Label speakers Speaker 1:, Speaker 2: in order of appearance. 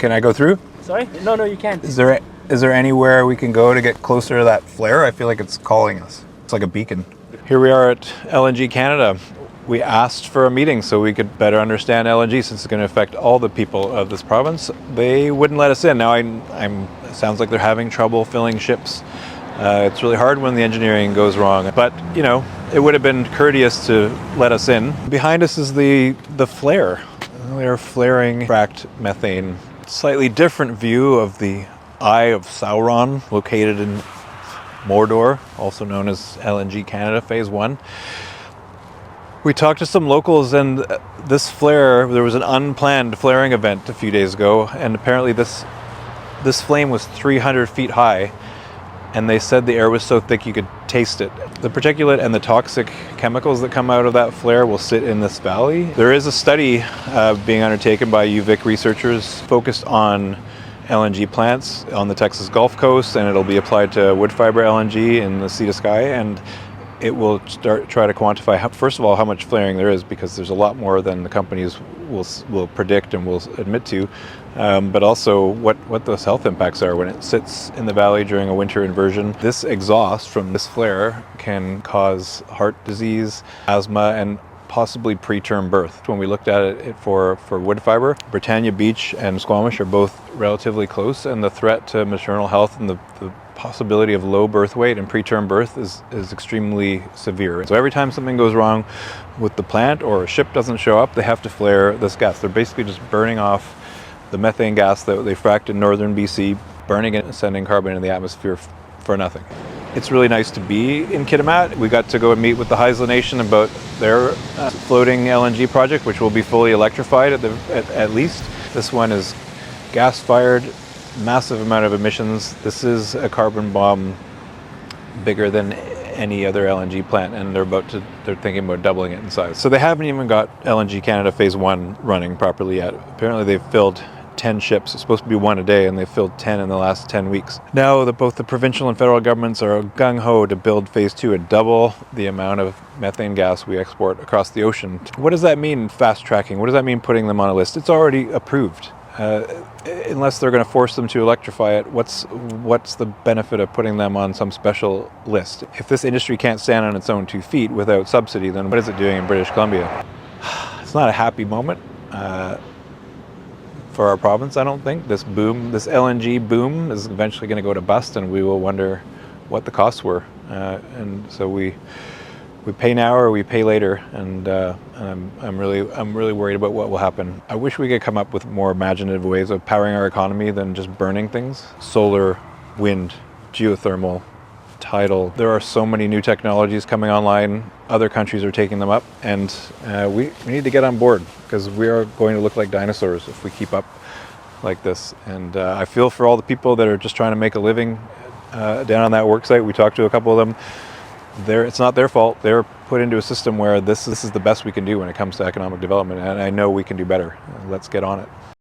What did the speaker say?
Speaker 1: Can I go through?
Speaker 2: Sorry? No, you can't.
Speaker 1: Is there anywhere we can go to get closer to that flare? I feel like it's calling us. It's like a beacon. Here we are at LNG Canada. We asked for a meeting so we could better understand LNG since it's going to affect all the people of this province. They wouldn't let us in. Now it sounds like they're having trouble filling ships. It's really hard when the engineering goes wrong, but you know, it would have been courteous to let us in. Behind us is the flare. They're flaring fracked methane. Slightly different view of the Eye of Sauron, located in Mordor, also known as LNG Canada Phase 1. We talked to some locals, and this flare, there was an unplanned flaring event a few days ago, and apparently this flame was 300 feet high, and they said the air was so thick you could taste it. The particulate and the toxic chemicals that come out of that flare will sit in this valley. There is a study being undertaken by UVic researchers focused on LNG plants on the Texas Gulf Coast, and it'll be applied to wood fiber LNG in the Sea to Sky, and it will try to quantify, first of all, how much flaring there is, because there's a lot more than the companies will predict and will admit to, but also what those health impacts are when it sits in the valley during a winter inversion. This exhaust from this flare can cause heart disease, asthma, and possibly preterm birth. When we looked at it for wood fiber, Britannia Beach and Squamish are both relatively close, and the threat to maternal health and the possibility of low birth weight and preterm birth is extremely severe. So every time something goes wrong with the plant or a ship doesn't show up, they have to flare this gas. They're basically just burning off the methane gas that they fracked in northern BC, burning it and sending carbon into the atmosphere for nothing. It's really nice to be in Kitimat. We got to go and meet with the Haisla Nation about their floating LNG project, which will be fully electrified at least. This one is gas-fired, massive amount of emissions. This is a carbon bomb bigger than any other LNG plant, and they're thinking about doubling it in size. So they haven't even got LNG Canada Phase 1 running properly yet. Apparently they've filled 10 ships. It's supposed to be one a day, and they've filled 10 in the last 10 weeks. Now both the provincial and federal governments are gung-ho to build Phase 2 and double the amount of methane gas we export across the ocean. What does that mean, fast tracking? What does that mean, putting them on a list? It's already approved. Unless they're going to force them to electrify it, what's the benefit of putting them on some special list? If this industry can't stand on its own 2 feet without subsidy, then what is it doing in British Columbia? It's not a happy moment for our province, I don't think. This LNG boom is eventually going to go to bust, and we will wonder what the costs were. And so we pay now or we pay later, and I'm really worried about what will happen. I wish we could come up with more imaginative ways of powering our economy than just burning things. Solar, wind, geothermal, tidal. There are so many new technologies coming online. Other countries are taking them up, and we need to get on board, because we are going to look like dinosaurs if we keep up like this. And I feel for all the people that are just trying to make a living down on that work site. We talked to a couple of them. It's not their fault. They're put into a system where this is the best we can do when it comes to economic development, and I know we can do better. Let's get on it.